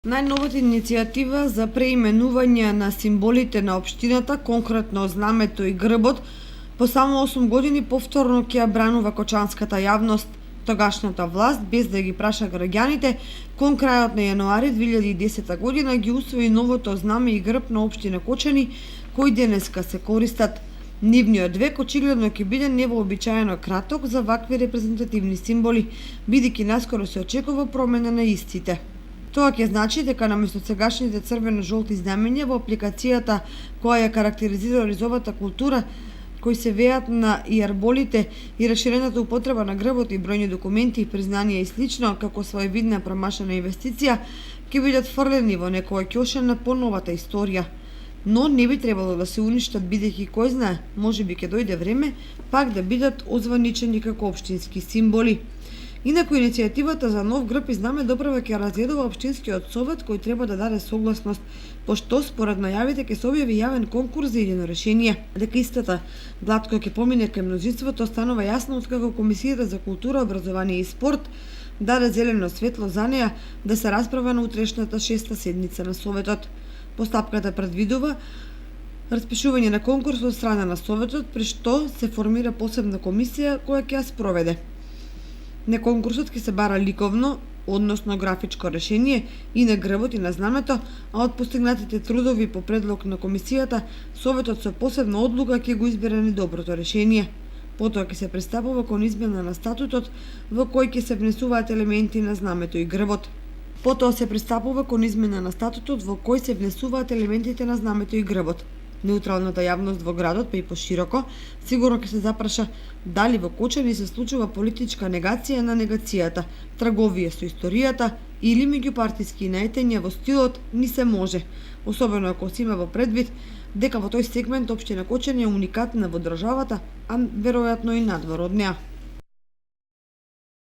Најновата иницијатива за преименување на символите на општината, конкретно знамето и грбот, по само 8 години повторно ќе ја бранува кочанската јавност. Тогашната власт, без да ги праша граѓаните, кон крајот на јануари 2010 година ги усвои новото знаме и грб на општина Кочани, кои денеска се користат. Нивниот век очигледно ќе биде невообичаено краток за вакви репрезентативни символи, бидејќи наскоро се очекува промена на истите. Тоа ќе значи дека наместо сегашните црвено-жолти знамења во апликацијата која ја карактеризира ризовата култура, кои се веат на иерболите и расширената употреба на грбот и бројни документи, признанија и слично, како своевидна промашена инвестиција, ќе бидат фрлени во некоја ќоша на поновата историја. Но не би требало да се уништат, бидејќи кој знае, можеби ќе дојде време пак да бидат озваничени како општински символи. Инаку иницијативата за нов грб и знаме доправа ќе разгледува општинскиот совет, кој треба да даде согласност, пошто според најавите ќе се објави јавен конкурс за идено решение. Дека истата глатко ќе помине кај мнозинството станува јасно откако Комисијата за култура, образование и спорт даде зелено светло за неа да се расправа на утрешната 6-та седница на Советот. Постапката предвидува распишување на конкурс од страна на Советот, при што се формира посебна комисија која ќе ја спроведе. На конкурсот ќе се бара ликовно, односно графичко решение и на грбот и на знамето, а од постигнатите трудови по предлог на комисијата, Советот со посебна одлука ќе го избере најдоброто решение. Потоа ќе се пристапува кон измена на статутот во кој ќе се внесуваат елементи на знамето и грбот. Потоа се пристапува кон измена на статутот во кој се внесуваат елементите на знамето и грбот. Неутралната јавност во градот, па и пошироко, сигурно ќе се запраша дали во Кочани се случува политичка негација на негацијата, трговија со историјата или меѓупартиски наетења во стилот ни се може, особено ако се има во предвид дека во тој сегмент општина Кочани е уникатна во државата, а веројатно и надвор од неа.